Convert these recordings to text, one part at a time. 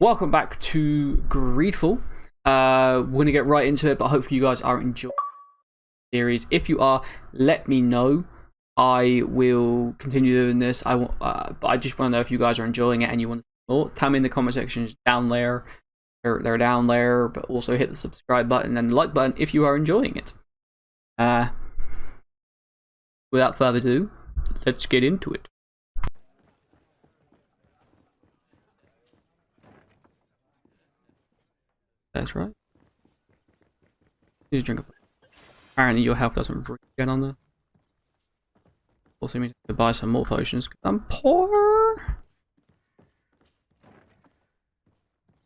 Welcome back to Greedfall. We're going to get right into it, but hopefully you guys are enjoying the series. If you are, let me know. I will continue doing this. But I just want to know if you guys are enjoying it and you want to see more. Tell me in the comment section down there. They're down there, but also hit the subscribe button and the like button if you are enjoying it. Without further ado, let's get into it. That's right. Need to drink a. Apparently your health doesn't really get on there. Also need to buy some more potions because I'm poor.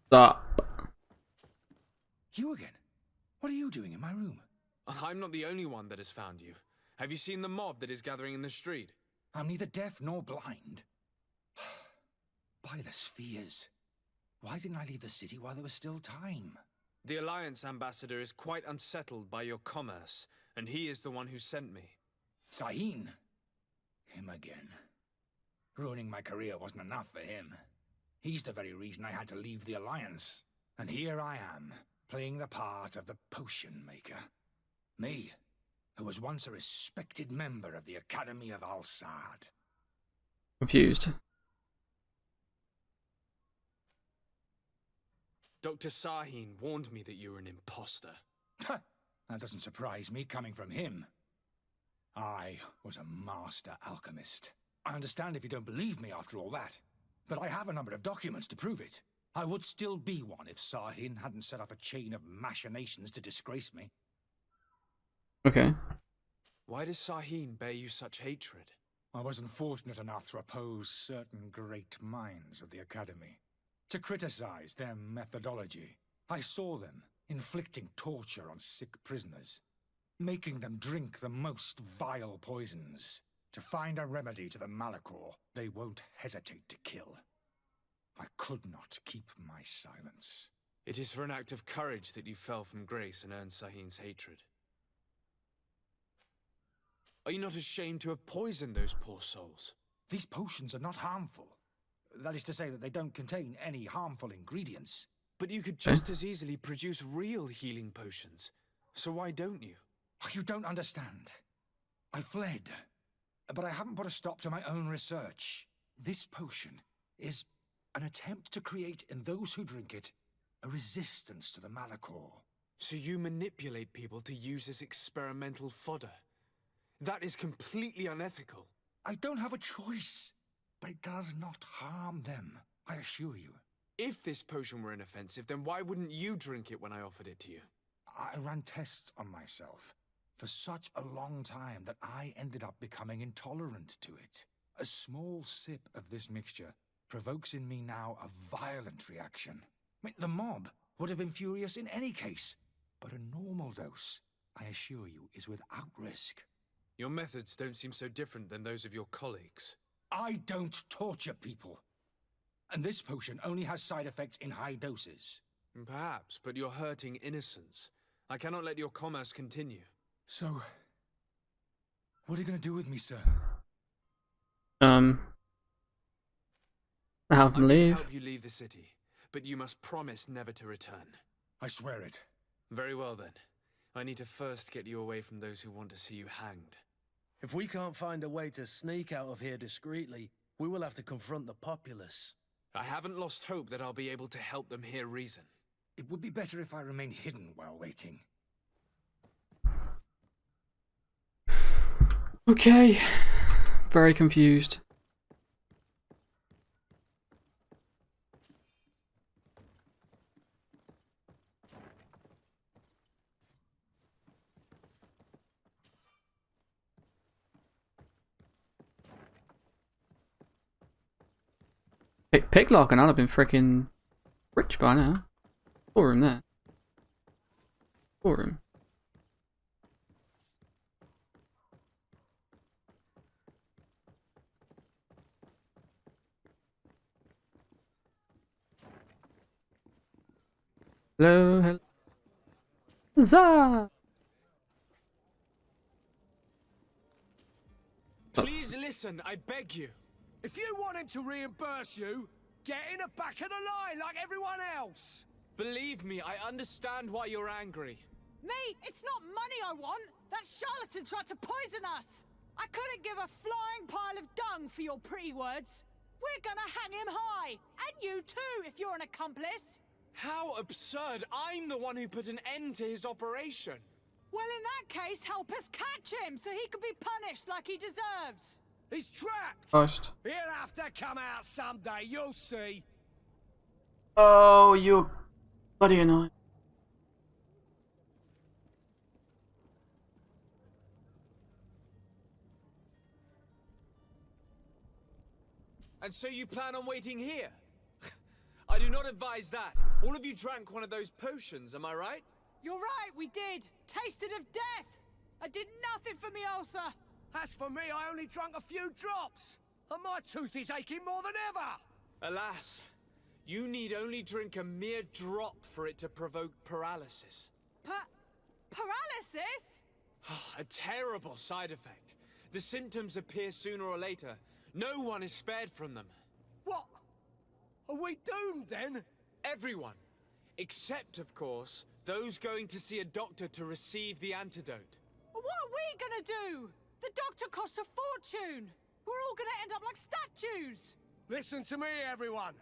Stop. You again? What are you doing in my room? I'm not the only one that has found you. Have you seen the mob that is gathering in the street? I'm neither deaf nor blind. By the spheres. Why didn't I leave the city while there was still time? The Alliance ambassador is quite unsettled by your commerce, and he is the one who sent me. Sahin? Him again. Ruining my career wasn't enough for him. He's the very reason I had to leave the Alliance. And here I am, playing the part of the potion maker. Me, who was once a respected member of the Academy of Al-Sad. Confused. Dr. Sahin warned me that you were an imposter. That doesn't surprise me, coming from him. I was a master alchemist. I understand if you don't believe me after all that, but I have a number of documents to prove it. I would still be one if Sahin hadn't set off a chain of machinations to disgrace me. Okay. Why does Sahin bear you such hatred? I wasn't fortunate enough to oppose certain great minds of the Academy. To criticize their methodology. I saw them inflicting torture on sick prisoners, making them drink the most vile poisons. To find a remedy to the Malachor they won't hesitate to kill. I could not keep my silence. It is for an act of courage that you fell from grace and earned Sahin's hatred. Are you not ashamed to have poisoned those poor souls? These potions are not harmful. That is to say that they don't contain any harmful ingredients. But you could just as easily produce real healing potions. So why don't you? You don't understand. I fled, but I haven't put a stop to my own research. This potion is an attempt to create in those who drink it a resistance to the Malachor. So you manipulate people to use as experimental fodder. That is completely unethical. I don't have a choice, but it does not harm them, I assure you. If this potion were inoffensive, then why wouldn't you drink it when I offered it to you? I ran tests on myself for such a long time that I ended up becoming intolerant to it. A small sip of this mixture provokes in me now a violent reaction. The mob would have been furious in any case, but a normal dose, I assure you, is without risk. Your methods don't seem so different than those of your colleagues. I don't torture people. And this potion only has side effects in high doses. Perhaps, but you're hurting innocents. I cannot let your commerce continue. So, what are you going to do with me, sir? Help I'm him going to leave. help you leave the city, but you must promise never to return. I swear it. Very well then. I need to first get you away from those who want to see you hanged. If we can't find a way to sneak out of here discreetly, we will have to confront the populace. I haven't lost hope that I'll be able to help them hear reason. It would be better if I remain hidden while waiting. Okay. Very confused. Picklock and I'd have been freaking rich by now. Poor him there. Poor him. Hello, hello. Huzzah! Please listen, I beg you. If you want him to reimburse you, get in the back of the line like everyone else. Believe me, I understand why you're angry. Me? It's not money I want. That charlatan tried to poison us. I couldn't give a flying pile of dung for your pretty words. We're gonna hang him high. And you too, if you're an accomplice. How absurd! I'm the one who put an end to his operation. Well, in that case, help us catch him so he can be punished like he deserves. He's trapped. Christ. He'll have to come out someday, you'll see. Oh, you're bloody annoying. And so you plan on waiting here? I do not advise that. All of you drank one of those potions, am I right? You're right, we did. Tasted of death. I did nothing for me ulcer. As for me, I only drank a few drops. And my tooth is aching more than ever. Alas, you need only drink a mere drop for it to provoke paralysis. Paralysis? A terrible side effect. The symptoms appear sooner or later. No one is spared from them. What? Are we doomed then? Everyone. Except, of course, those going to see a doctor to receive the antidote. What are we gonna do? The doctor costs a fortune. We're all gonna end up like statues. Listen to me, everyone.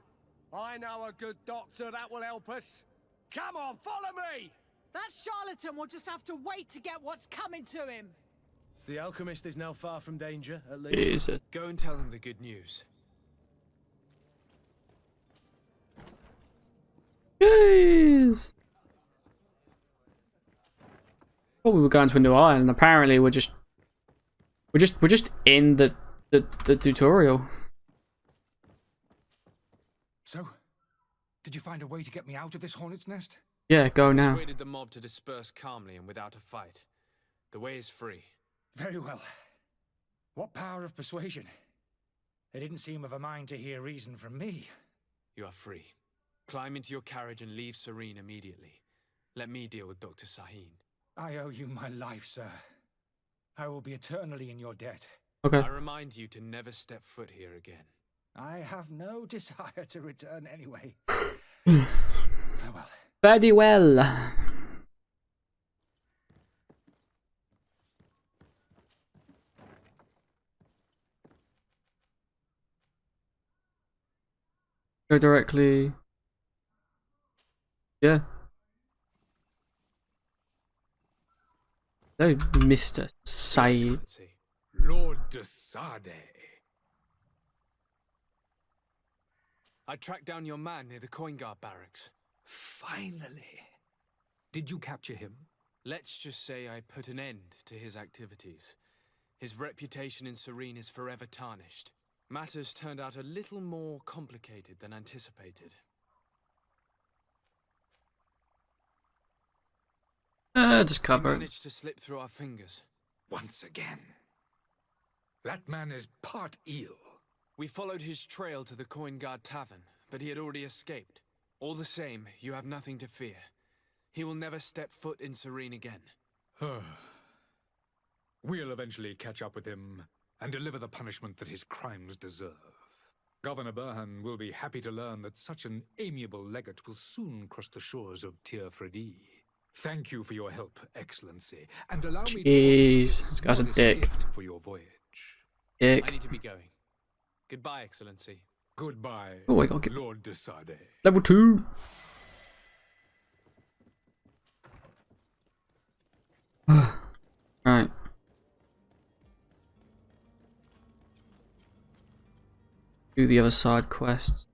I know a good doctor that will help us. Come on, follow me! That charlatan will just have to wait to get what's coming to him. The alchemist is now far from danger, at least. Is it? Go and tell him the good news. Jeez. Well, we were going to a new island, and apparently we're just in the tutorial. So, did you find a way to get me out of this hornet's nest? Yeah, go now. Persuaded the mob to disperse calmly and without a fight. The way is free. Very well. What power of persuasion? They didn't seem of a mind to hear reason from me. You are free. Climb into your carriage and leave Serene immediately. Let me deal with Dr. Sahin. I owe you my life, sir. I will be eternally in your debt. Okay. I remind you to never step foot here again. I have no desire to return anyway. Farewell. Very well. Go directly. Yeah. No, Mr. Said. Excellency. Lord de Sade. I tracked down your man near the coin guard barracks. Finally. Did you capture him? Let's just say I put an end to his activities. His reputation in Serene is forever tarnished. Matters turned out a little more complicated than anticipated. Just We cover it. managed to slip through our fingers. Once again. That man is part eel. We followed his trail to the Coin Guard Tavern, but he had already escaped. All the same, you have nothing to fear. He will never step foot in Serene again. We'll eventually catch up with him and deliver the punishment that his crimes deserve. Governor Burhan will be happy to learn that such an amiable legate will soon cross the shores of Tir Fredi. Thank you for your help, Excellency, and allow me to offer you Jeez, this guy's a modest dick. gift for your voyage. I Dick. need to be going. Goodbye, Excellency. Goodbye, Oh, I gotta get Lord de Sade. level 2. Right. Do the other side quests.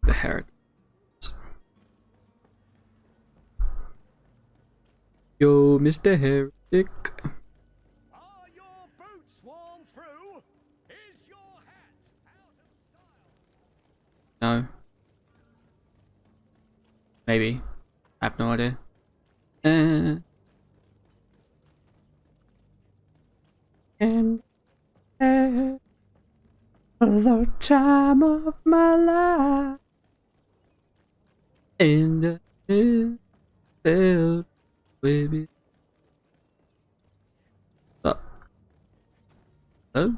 The Heretic. Yo, Mr. Heretic. Are your boots worn through? Is your hat out of style? No. Maybe. I have no idea. And the time of my life, and it felt with me. But Oh.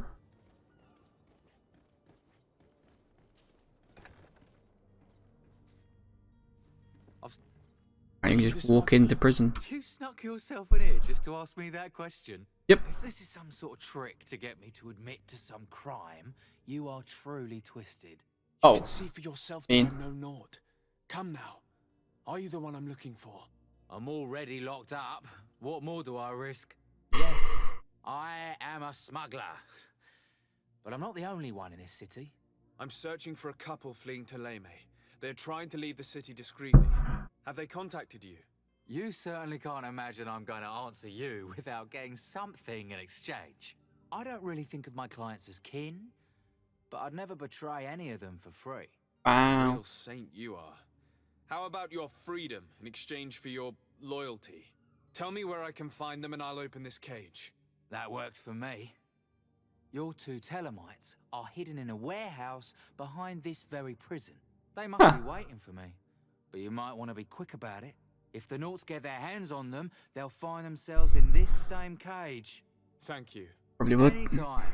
And you can just walk into prison. You snuck yourself in here just to ask me that question? Yep. If this is some sort of trick to get me to admit to some crime, you are truly twisted. You Oh. can see for yourself that Mean. I'm no Nord. Come now. Are you the one I'm looking for? I'm already locked up. What more do I risk? Yes, I am a smuggler. But I'm not the only one in this city. I'm searching for a couple fleeing to Leme. They're trying to leave the city discreetly. Have they contacted you? You certainly can't imagine I'm going to answer you without getting something in exchange. I don't really think of my clients as kin, but I'd never betray any of them for free. Wow. Real saint you are. How about your freedom in exchange for your loyalty? Tell me where I can find them and I'll open this cage. That works for me. Your two Telemites are hidden in a warehouse behind this very prison. They must be waiting for me. But you might want to be quick about it. If the Nauts get their hands on them, they'll find themselves in this same cage. Thank you. Probably would. Anytime.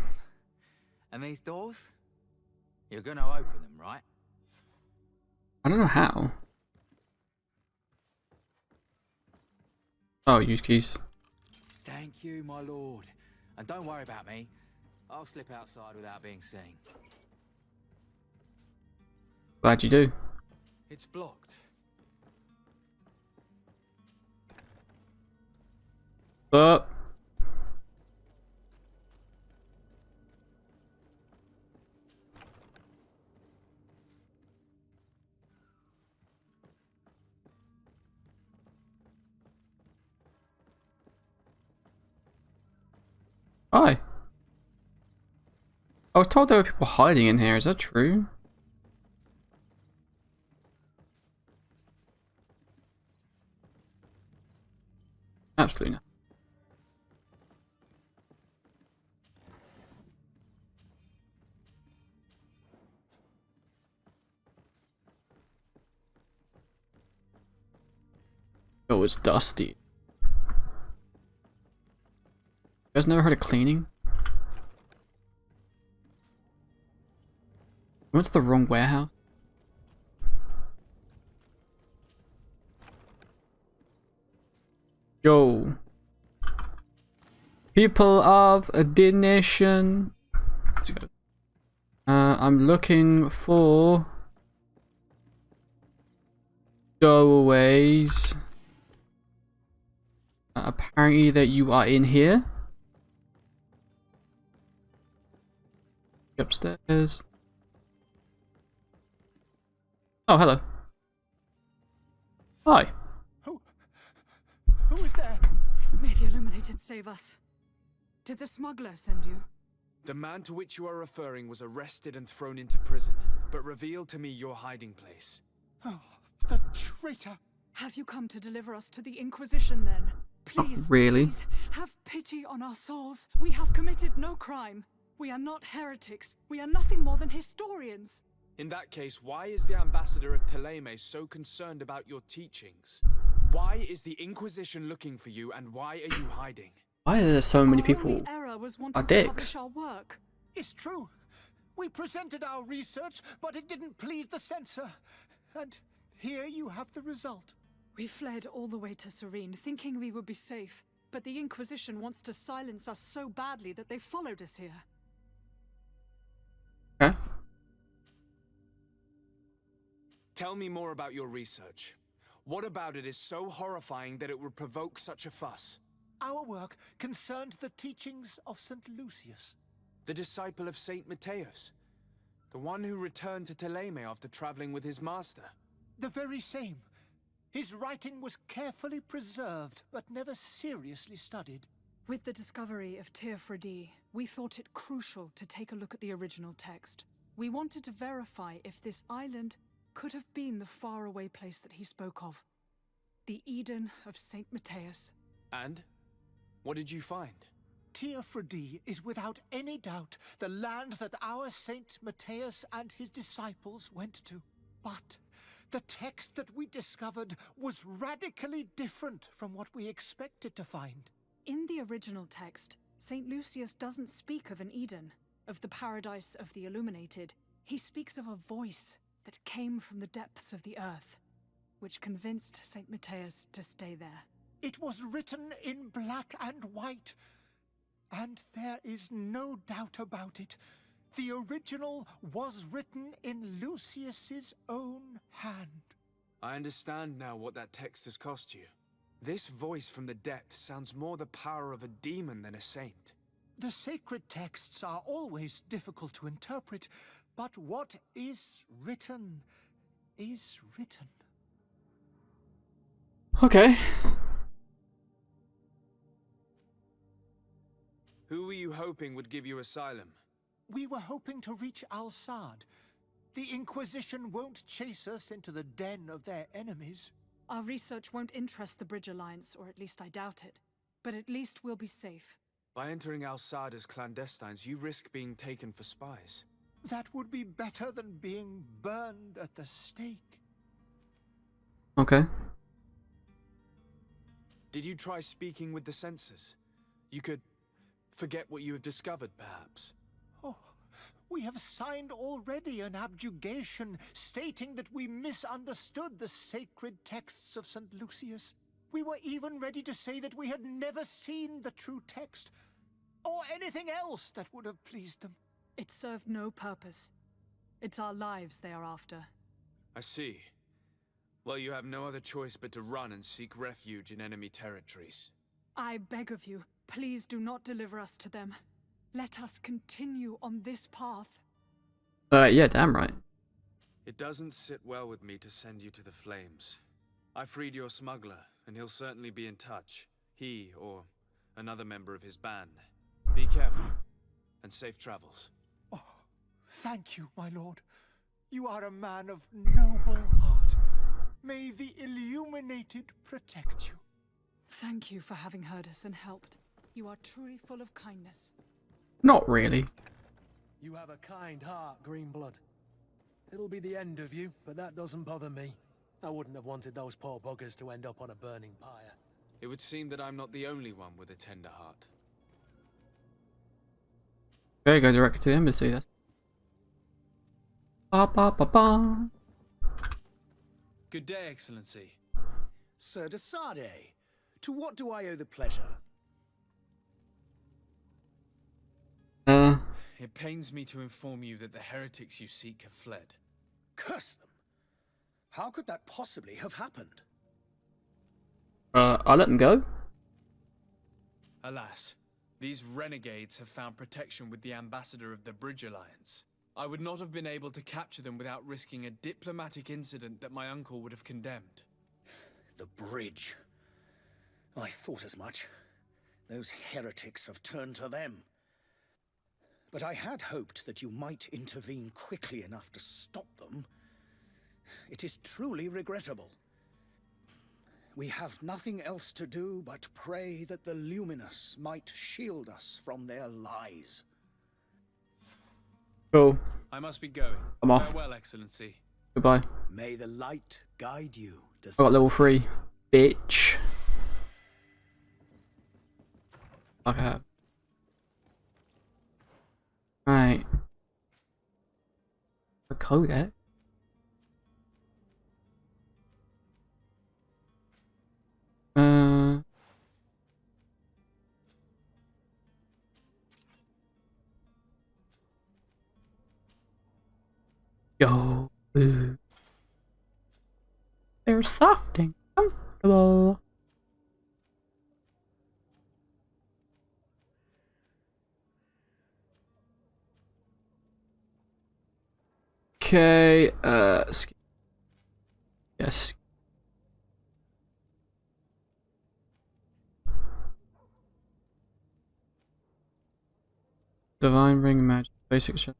And these doors? You're gonna open them, right? I don't know how. Oh, use keys. Thank you, my lord. And don't worry about me. I'll slip outside without being seen. Glad you do. It's blocked. But hi. I was told there were people hiding in here. Is that true? Absolutely not. Oh, it's dusty. You guys never heard of cleaning? I went to the wrong warehouse. Yo. People of the nation. Let's go. I'm looking for doorways. Apparently that you are in here. Upstairs. Oh, hello. Hi. Who is there? May the Illuminated save us. Did the smuggler send you? The man to which you are referring was arrested and thrown into prison, but revealed to me your hiding place. Oh, the traitor! Have you come to deliver us to the Inquisition then? Please, really? please, have pity on our souls. We have committed no crime. We are not heretics. We are nothing more than historians. In that case, why is the ambassador of Teleme so concerned about your teachings? Why is the Inquisition looking for you, and why are you hiding? Why are there so many Our people? only error was wanting are to dicks. publish our work. It's true. We presented our research, but it didn't please the censor. And here you have the result. We fled all the way to Serene, thinking we would be safe. But the Inquisition wants to silence us so badly that they followed us here. Okay. Tell me more about your research. What about it is so horrifying that it would provoke such a fuss? Our work concerned the teachings of St. Lucius. The disciple of Saint Matthias? The one who returned to Teleme after traveling with his master? The very same. His writing was carefully preserved, but never seriously studied. With the discovery of Teofredi, we thought it crucial to take a look at the original text. We wanted to verify if this island could have been the faraway place that he spoke of. The Eden of Saint Matthias. And? What did you find? Teofredi is without any doubt the land that our Saint Matthias and his disciples went to. But the text that we discovered was radically different from what we expected to find. In the original text, St. Lucius doesn't speak of an Eden, of the paradise of the illuminated. He speaks of a voice that came from the depths of the earth, which convinced St. Matthias to stay there. It was written in black and white, and there is no doubt about it. The original was written in Lucius's own hand. I understand now what that text has cost you. This voice from the depths sounds more the power of a demon than a saint. The sacred texts are always difficult to interpret, but what is written is written. Okay. Who were you hoping would give you asylum? We were hoping to reach Al-Sad. The Inquisition won't chase us into the den of their enemies. Our research won't interest the Bridge Alliance, or at least I doubt it. But at least we'll be safe. By entering Al-Sad as clandestines, you risk being taken for spies. That would be better than being burned at the stake. Okay. Did you try speaking with the censors? You could forget what you have discovered, perhaps. Oh, we have signed already an abjugation stating that we misunderstood the sacred texts of St. Lucius. We were even ready to say that we had never seen the true text, or anything else that would have pleased them. It served no purpose. It's our lives they are after. I see. Well, you have no other choice but to run and seek refuge in enemy territories. I beg of you, please do not deliver us to them. Let us continue on this path. Yeah, damn right. It doesn't sit well with me to send you to the flames. I freed your smuggler, and he'll certainly be in touch. He, or another member of his band. Be careful, and safe travels. Oh, thank you, my lord. You are a man of noble heart. May the illuminated protect you. Thank you for having heard us and helped. You are truly full of kindness. Not really. You have a kind heart, Greenblood. It'll be the end of you, but that doesn't bother me. I wouldn't have wanted those poor buggers to end up on a burning pyre. It would seem that I'm not the only one with a tender heart. Okay, go directly to the embassy. That's. Ba ba ba ba. Good day, Excellency. Sir de Sade, to what do I owe the pleasure? It pains me to inform you that the heretics you seek have fled. Curse them! How could that possibly have happened? I'll let them go. Alas, these renegades have found protection with the ambassador of the Bridge Alliance. I would not have been able to capture them without risking a diplomatic incident that my uncle would have condemned. The bridge. I thought as much. Those heretics have turned to them. But I had hoped that you might intervene quickly enough to stop them. It is truly regrettable. We have nothing else to do but pray that the Luminous might shield us from their lies. Cool. I must be going. I'm off. Farewell, Excellency. Goodbye. May the light guide you. I got level 3. Bitch. Okay. Right. The codec. Yo. Ooh. They're soft and comfortable. Okay, yes. Divine Ring Magic, basic shot.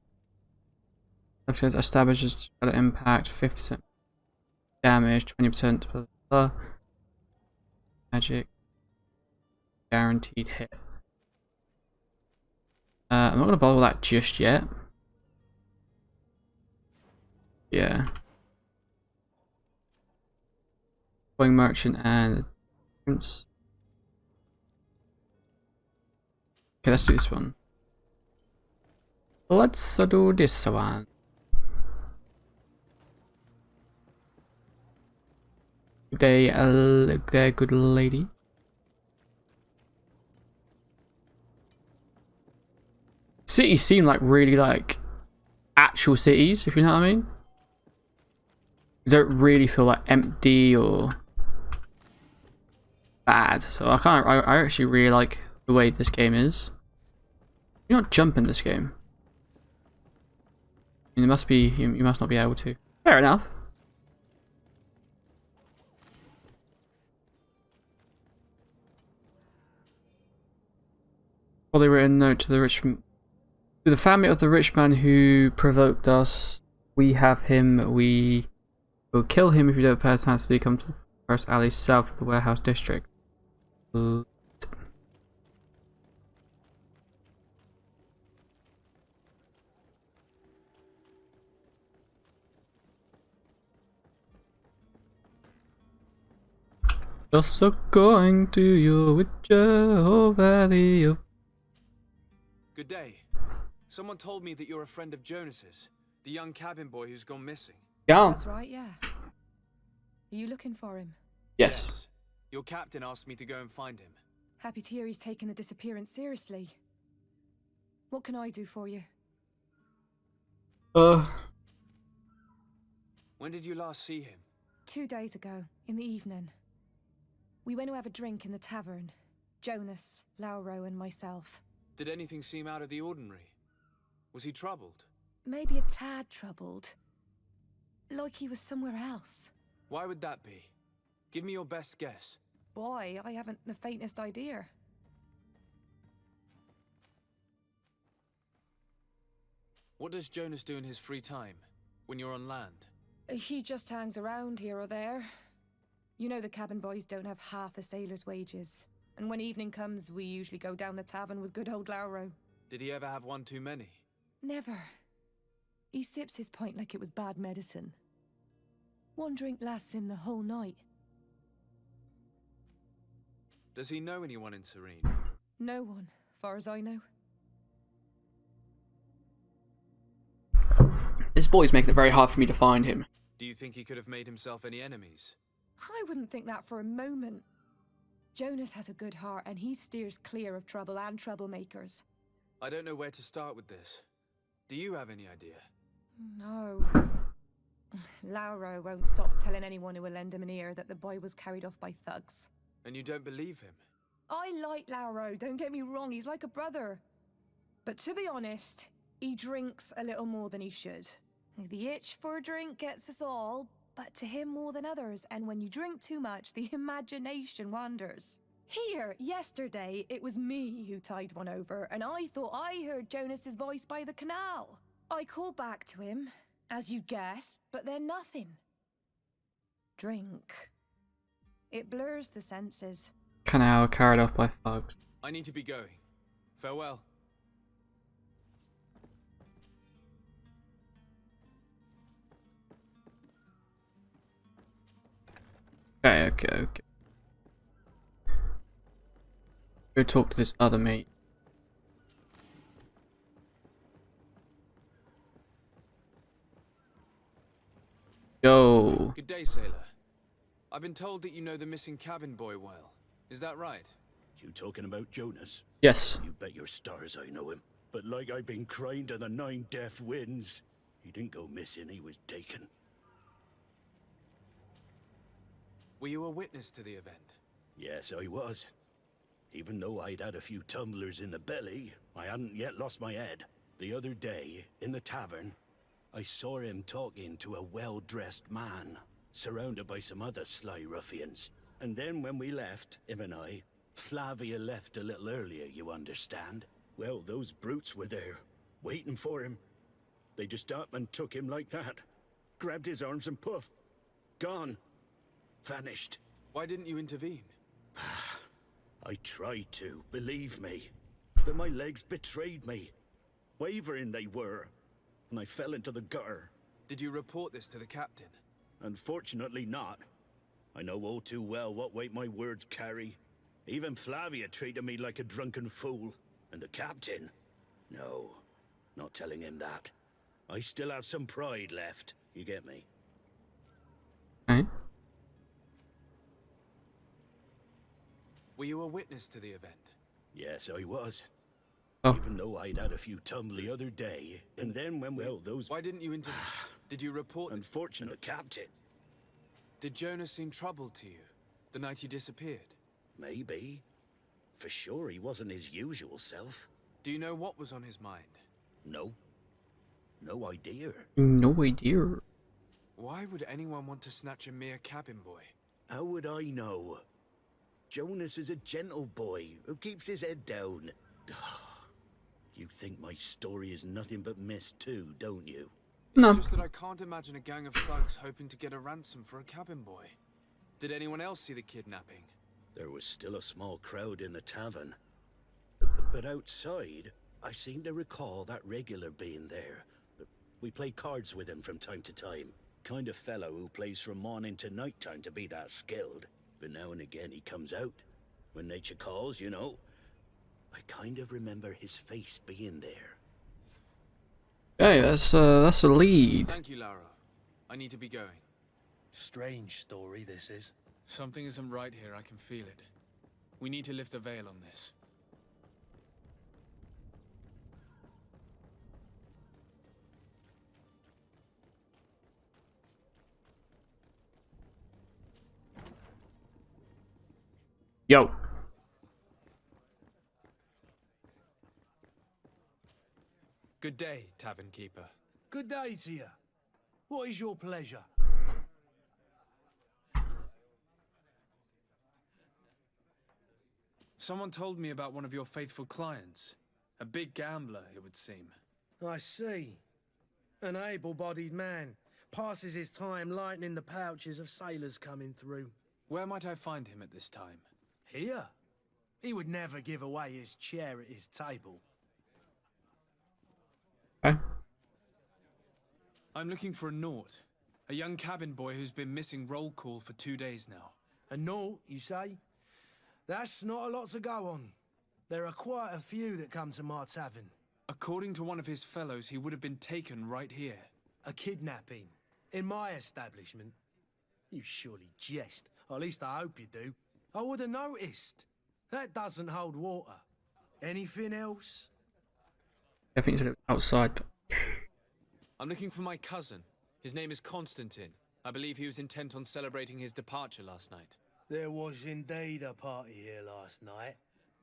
Establishes impact, 50% damage, 20% magic, guaranteed hit. I'm not gonna bother with that just yet. Yeah. Going merchant and prince. Okay, let's do this one. Let's do this one. Good day, there, good lady. Cities seem like really like actual cities, if you know what I mean. They don't really feel like empty or bad. So I actually really like the way this game is. You not jump in this game. I mean, it must be you must not be able to. Fair enough. Probably written a note to the family of the rich man who provoked us. We have him. We will kill him if you don't pay us hands to come to the first alley south of the warehouse district. Just a going to your Witcher, oh valley of... Good day. Someone told me that you're a friend of Jonas's, the young cabin boy who's gone missing. Yeah. That's right, yeah. Are you looking for him? Yes. Your captain asked me to go and find him. Happy to hear he's taken the disappearance seriously. What can I do for you? When did you last see him? 2 days ago, in the evening. We went to have a drink in the tavern. Jonas, Lauro, and myself. Did anything seem out of the ordinary? Was he troubled? Maybe a tad troubled. Like he was somewhere else. Why would that be? Give me your best guess. Boy, I haven't the faintest idea. What does Jonas do in his free time, when you're on land? He just hangs around here or there. You know the cabin boys don't have half a sailor's wages. And when evening comes, we usually go down the tavern with good old Lauro. Did he ever have one too many? Never. He sips his pint like it was bad medicine. One drink lasts him the whole night. Does he know anyone in Serene? No one, far as I know. This boy's making it very hard for me to find him. Do you think he could have made himself any enemies? I wouldn't think that for a moment. Jonas has a good heart and he steers clear of trouble and troublemakers. I don't know where to start with this. Do you have any idea? No. Lauro won't stop telling anyone who will lend him an ear that the boy was carried off by thugs. And you don't believe him? I like Lauro, don't get me wrong, he's like a brother. But to be honest, he drinks a little more than he should. The itch for a drink gets us all, but to him more than others, and when you drink too much, the imagination wanders. Here, yesterday, it was me who tied one over, and I thought I heard Jonas's voice by the canal. I called back to him, as you guessed, but then nothing. Drink. It blurs the senses. Canal carried off by thugs. I need to be going. Farewell. Okay. Go talk to this other mate. Yo. Good day, sailor. I've been told that you know the missing cabin boy well. Is that right? You talking about Jonas? Yes. You bet your stars I know him. But like I've been crying to the 9 deaf winds, he didn't go missing, he was taken. Were you a witness to the event? Yes, I was. Even though I'd had a few tumblers in the belly, I hadn't yet lost my head. The other day, in the tavern, I saw him talking to a well-dressed man, surrounded by some other sly ruffians. And then when we left, him and I, Flavia left a little earlier, you understand. Well, those brutes were there, waiting for him. They just up and took him like that. Grabbed his arms and poof, gone. Vanished. Why didn't you intervene? I tried to, believe me. But my legs betrayed me. Wavering they were, and I fell into the gutter. Did you report this to the captain? Unfortunately not. I know all too well what weight my words carry. Even Flavia treated me like a drunken fool. And the captain? No, not telling him that. I still have some pride left. You get me? Okay. Were you a witness to the event? Yes, I was. Oh. Even though I'd had a few tumble the other day, and then when those... Why didn't you intervene? Did you report? Unfortunate captain. Did Jonas seem troubled to you the night he disappeared? Maybe. For sure he wasn't his usual self. Do you know what was on his mind? No. No idea. No idea. Why would anyone want to snatch a mere cabin boy? How would I know? Jonas is a gentle boy who keeps his head down. You think my story is nothing but mist too, don't you? No. It's just that I can't imagine a gang of thugs hoping to get a ransom for a cabin boy. Did anyone else see the kidnapping? There was still a small crowd in the tavern. But outside, I seem to recall that regular being there. We play cards with him from time to time. Kind of fellow who plays from morning to night time to be that skilled. But now and again he comes out. When nature calls, you know. I kind of remember his face being there. Hey, that's a lead. Thank you, Lara. I need to be going. Strange story, this is. Something isn't right here, I can feel it. We need to lift the veil on this. Yo. Good day, tavern keeper. Good day to you. What is your pleasure? Someone told me about one of your faithful clients. A big gambler, it would seem. I see. An able-bodied man. Passes his time lightening the pouches of sailors coming through. Where might I find him at this time? Here? He would never give away his chair at his table. Okay. I'm looking for a Nort. A young cabin boy who's been missing roll call for 2 days now. A Nort, you say? That's not a lot to go on. There are quite a few that come to my tavern. According to one of his fellows, he would have been taken right here. A kidnapping? In my establishment? You surely jest. Or at least I hope you do. I would have noticed. That doesn't hold water. Anything else? I think it's outside. I'm looking for my cousin. His name is Constantine. I believe he was intent on celebrating his departure last night. There was indeed a party here last night,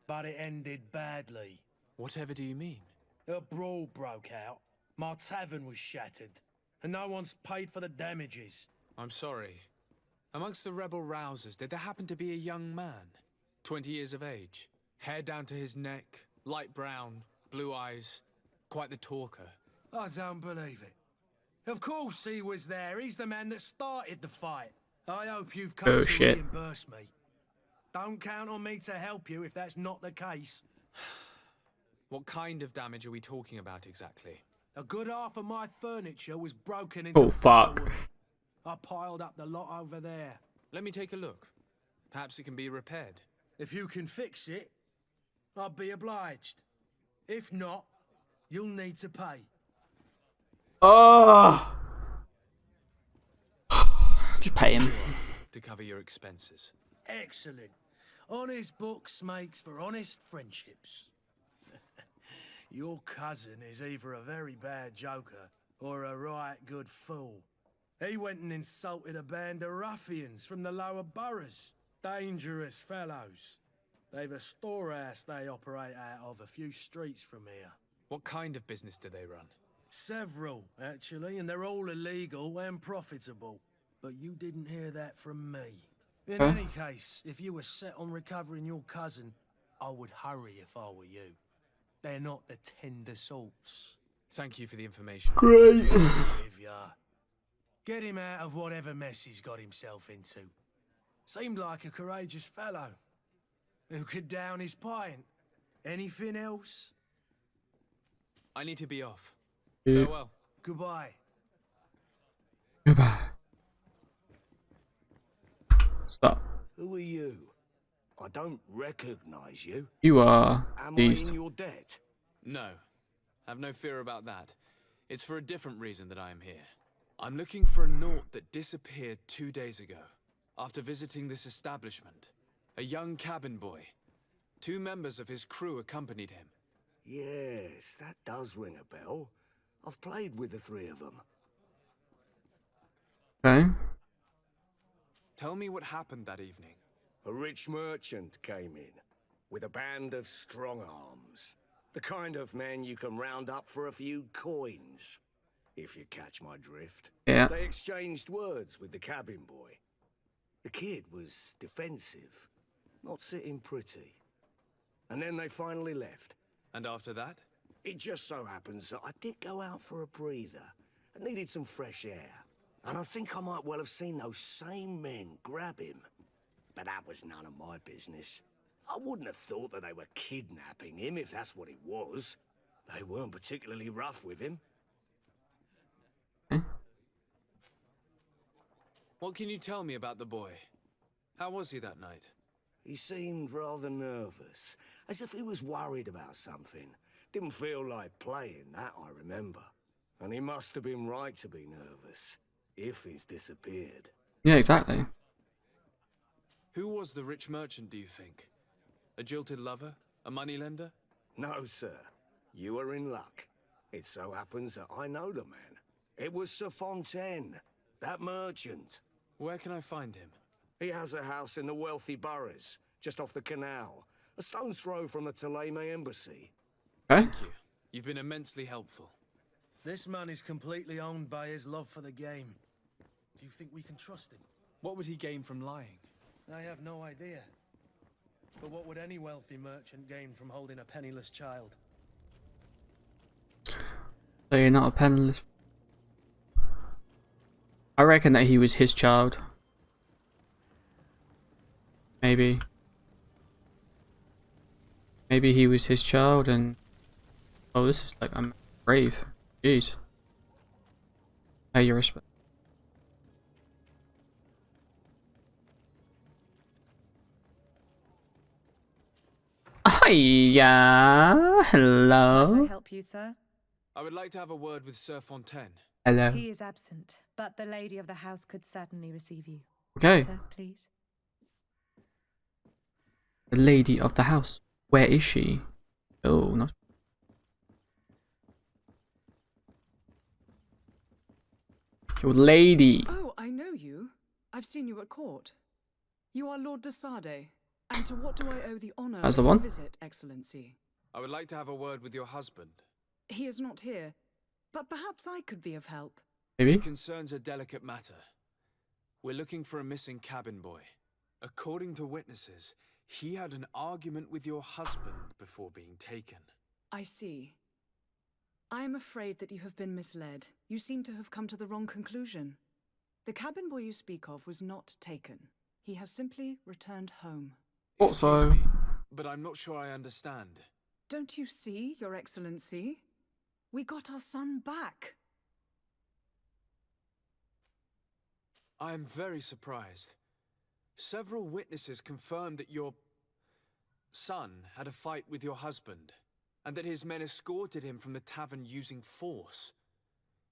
but it ended badly. Whatever do you mean? A brawl broke out. My tavern was shattered, and no one's paid for the damages. I'm sorry. Amongst the rebel rousers, did there happen to be a young man? 20 years of age. Hair down to his neck, light brown, blue eyes. Quite the talker. I don't believe it. Of course he was there. He's the man that started the fight. I hope you've come to shit. reimburse me. Don't count on me to help you if that's not the case. What kind of damage are we talking about exactly? A good half of my furniture was broken into Oh, fuck. firewood. I piled up the lot over there. Let me take a look. Perhaps it can be repaired. If you can fix it, I'd be obliged. If not, you'll need to pay. Oh. Just pay him. To cover your expenses. Excellent. Honest books makes for honest friendships. Your cousin is either a very bad joker or a right good fool. He went and insulted a band of ruffians from the lower boroughs. Dangerous fellows. They've a storehouse they operate out of a few streets from here. What kind of business do they run? Several, actually, and they're all illegal and profitable. But you didn't hear that from me. In any case, if you were set on recovering your cousin, I would hurry if I were you. They're not the tender sorts. Thank you for the information. Great. If you are. Get him out of whatever mess he's got himself into. Seemed like a courageous fellow. Who could down his pint. Anything else? I need to be off. Yeah. Farewell. Goodbye. Goodbye. Stop. Who are you? I don't recognize you. You are Am I beast. in your debt? No, have no fear about that. It's for a different reason that I am here. I'm looking for a Naut that disappeared 2 days ago, after visiting this establishment. A young cabin boy. 2 members of his crew accompanied him. Yes, that does ring a bell. I've played with the 3 of them. Okay. Tell me what happened that evening. A rich merchant came in, with a band of strong arms. The kind of men you can round up for a few coins, if you catch my drift. Yeah. They exchanged words with the cabin boy. The kid was defensive, not sitting pretty. And then they finally left. And after that? It just so happens that I did go out for a breather. I needed some fresh air. And I think I might well have seen those same men grab him. But that was none of my business. I wouldn't have thought that they were kidnapping him, if that's what it was. They weren't particularly rough with him. What can you tell me about the boy? How was he that night? He seemed rather nervous, as if he was worried about something. Didn't feel like playing, that I remember. And he must have been right to be nervous, if he's disappeared. Yeah, exactly. Who was the rich merchant, do you think? A jilted lover? A moneylender? No, sir. You are in luck. It so happens that I know the man. It was Sir Fontaine, that merchant. Where can I find him? He has a house in the wealthy boroughs, just off the canal. A stone's throw from the Theleme embassy. Okay. Thank you. You've been immensely helpful. This man is completely owned by his love for the game. Do you think we can trust him? What would he gain from lying? I have no idea. But what would any wealthy merchant gain from holding a penniless child? So you're not a penniless. I reckon that he was his child. Maybe. Maybe he was his child and... Oh, this is like, I'm brave. Jeez. Pay your respect. Hiya! Hello. Might I help you, sir? I would like to have a word with Sir Fontaine. Hello. He is absent, but the lady of the house could certainly receive you. Okay. Enter, please. The lady of the house. Where is she? Oh, not. Your lady. Oh, I know you. I've seen you at court. You are Lord de Sade. And to what do I owe the honor That's of the your one. visit, Excellency? I would like to have a word with your husband. He is not here, but perhaps I could be of help. Maybe. It concerns a delicate matter. We're looking for a missing cabin boy. According to witnesses, he had an argument with your husband before being taken. I see. I am afraid that you have been misled. You seem to have come to the wrong conclusion. The cabin boy you speak of was not taken. He has simply returned home. Also, Excuse me, but I'm not sure I understand. Don't you see, Your Excellency? We got our son back. I am very surprised. Several witnesses confirmed that your son had a fight with your husband, and that his men escorted him from the tavern using force.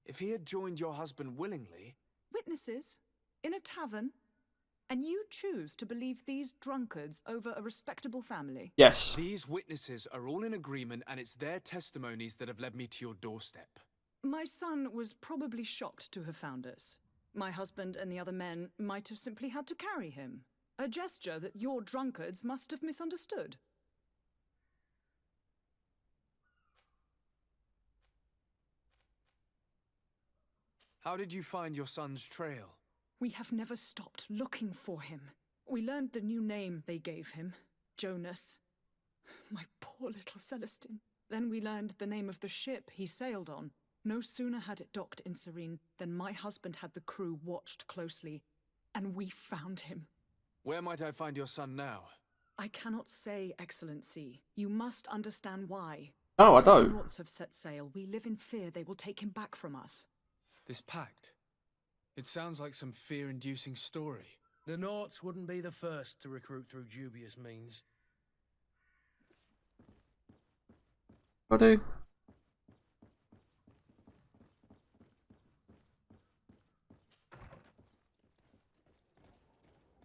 If he had joined your husband willingly... Witnesses? In a tavern? And you choose to believe these drunkards over a respectable family? yes. These witnesses are all in agreement, and it's their testimonies that have led me to your doorstep. My son was probably shocked to have found us. My husband and the other men might have simply had to carry him. A gesture that your drunkards must have misunderstood. How did you find your son's trail? We have never stopped looking for him. We learned the new name they gave him, Jonas. My poor little Celestine. Then we learned the name of the ship he sailed on. No sooner had it docked in Serene than my husband had the crew watched closely, and we found him. Where might I find your son now? I cannot say, Excellency. You must understand why. Oh, I Until the don't. Nauts have set sail, we live in fear they will take him back from us. This pact. It sounds like some fear-inducing story. The Naughts wouldn't be the first to recruit through dubious means. I do.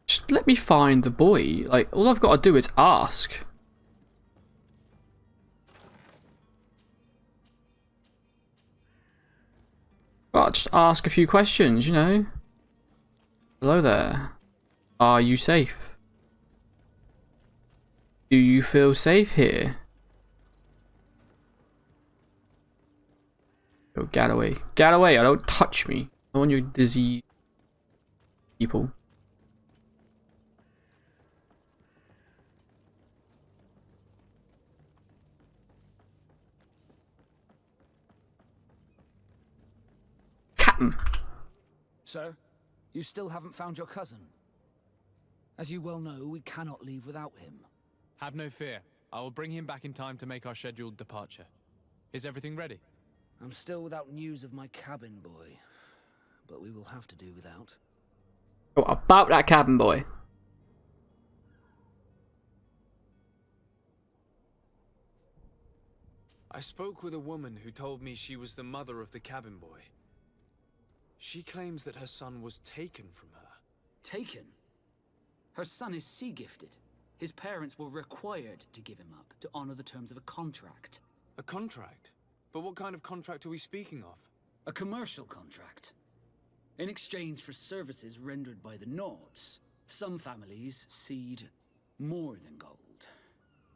Just let me find the boy. Like, all I've got to do is ask. Well, just ask a few questions, you know. Hello there. Are you safe? Do you feel safe here? Oh, get away. Get away, I don't touch me. I want your disease people. Captain. Sir, you still haven't found your cousin. As you well know, we cannot leave without him. Have no fear. I will bring him back in time to make our scheduled departure. Is everything ready? I'm still without news of my cabin boy, but we will have to do without. Oh, about that cabin boy. I spoke with a woman who told me she was the mother of the cabin boy. She claims that her son was taken from her. Taken? Her son is sea-gifted. His parents were required to give him up to honor the terms of a contract. A contract? But what kind of contract are we speaking of? A commercial contract. In exchange for services rendered by the Naughts, some families cede more than gold.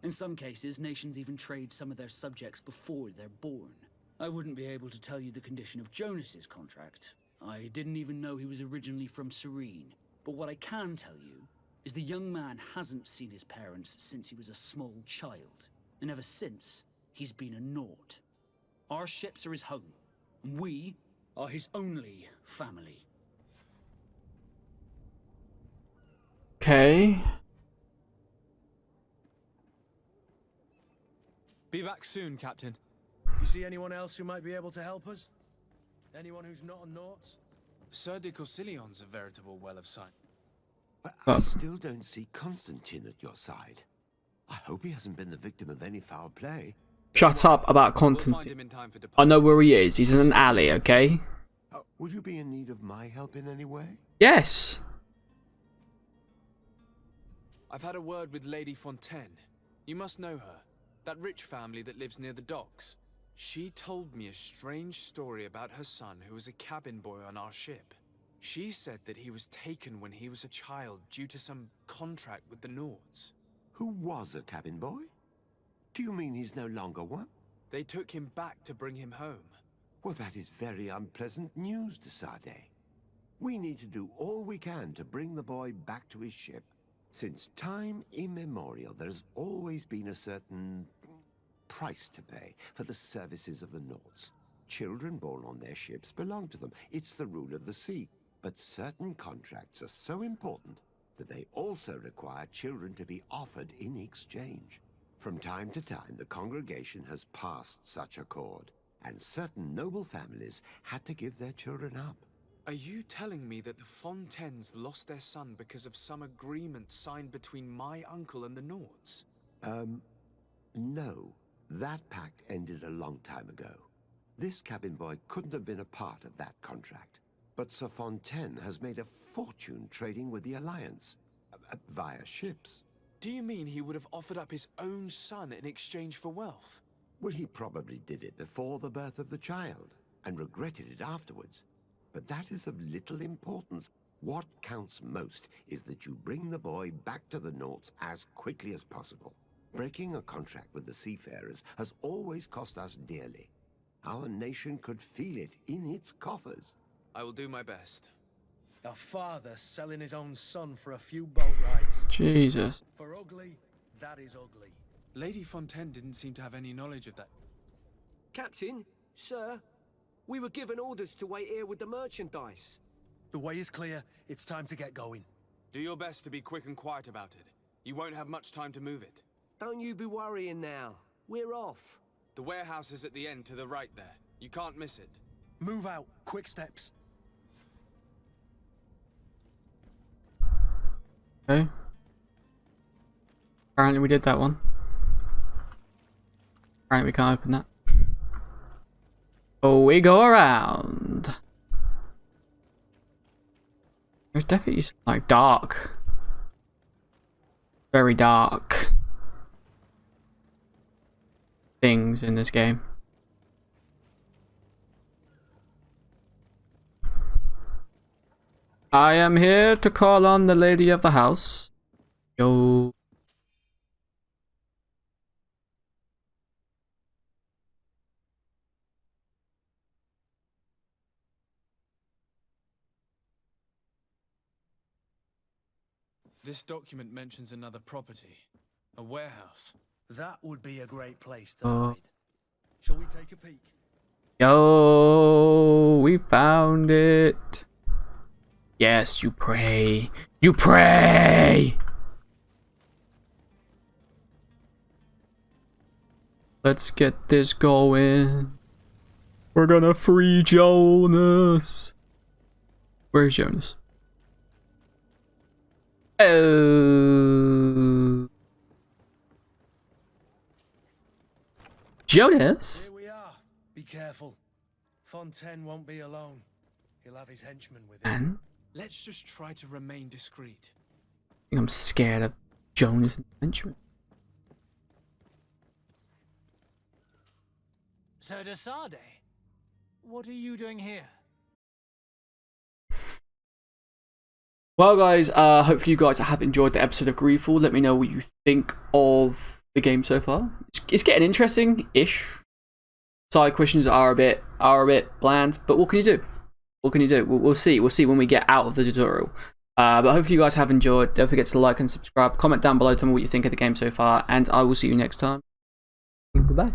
In some cases, nations even trade some of their subjects before they're born. I wouldn't be able to tell you the condition of Jonas's contract. I didn't even know he was originally from Serene. But what I can tell you is the young man hasn't seen his parents since he was a small child. And ever since, he's been a Naught. Our ships are his home, and we are his only family. Okay. Be back soon, Captain. You see anyone else who might be able to help us? Anyone who's not a Naught? Sir de Corsillion's a veritable well of sight. But I still don't see Constantine at your side. I hope he hasn't been the victim of any foul play. Shut up about Constantine. I know where he is. He's in an alley, okay? Would you be in need of my help in any way? Yes. I've had a word with Lady Fontaine. You must know her. That rich family that lives near the docks. She told me a strange story about her son who was a cabin boy on our ship. She said that he was taken when he was a child due to some contract with the Naughts. Who was a cabin boy? Do you mean he's no longer one? They took him back to bring him home. Well, that is very unpleasant news, de Sade. We need to do all we can to bring the boy back to his ship. Since time immemorial, there has always been a certain price to pay for the services of the Naughts. Children born on their ships belong to them. It's the rule of the sea. But certain contracts are so important that they also require children to be offered in exchange. From time to time, the congregation has passed such accord, and certain noble families had to give their children up. Are you telling me that the Fontaines lost their son because of some agreement signed between my uncle and the Naughts? No. That pact ended a long time ago. This cabin boy couldn't have been a part of that contract. But Sir Fontaine has made a fortune trading with the Alliance, via ships. Do you mean he would have offered up his own son in exchange for wealth? Well, he probably did it before the birth of the child, and regretted it afterwards. But that is of little importance. What counts most is that you bring the boy back to the Naughts as quickly as possible. Breaking a contract with the seafarers has always cost us dearly. Our nation could feel it in its coffers. I will do my best. A father selling his own son for a few boat rides. Jesus. For ugly, that is ugly. Lady Fontaine didn't seem to have any knowledge of that. Captain, sir, we were given orders to wait here with the merchandise. The way is clear. It's time to get going. Do your best to be quick and quiet about it. You won't have much time to move it. Don't you be worrying now. We're off. The warehouse is at the end to the right there. You can't miss it. Move out. Quick steps. Okay. Apparently we did that one. Apparently we can't open that. Oh, we go around. There's definitely like dark. Very dark things in this game. I am here to call on the lady of the house. Yo. This document mentions another property. A warehouse. That would be a great place to hide. Oh. Shall we take a peek? Yo, we found it. Yes, you pray. You pray! Let's get this going. We're gonna free Jonas. Where's Jonas? Oh. Jonas? Here we are. Be careful. Fontaine won't be alone. He'll have his henchmen with Man, him. Let's just try to remain discreet. I think I'm scared of Jonas and Benjamin. Sir de Sade, what are you doing here? Well, guys, hopefully you guys have enjoyed the episode of Greedfall. Let me know what you think of the game so far. It's getting interesting-ish. Side questions are a bit bland, but what can you do? What can you do? We'll see. We'll see when we get out of the tutorial. But hopefully you guys have enjoyed. Don't forget to like and subscribe. Comment down below. Tell me what you think of the game so far, and I will see you next time. Goodbye.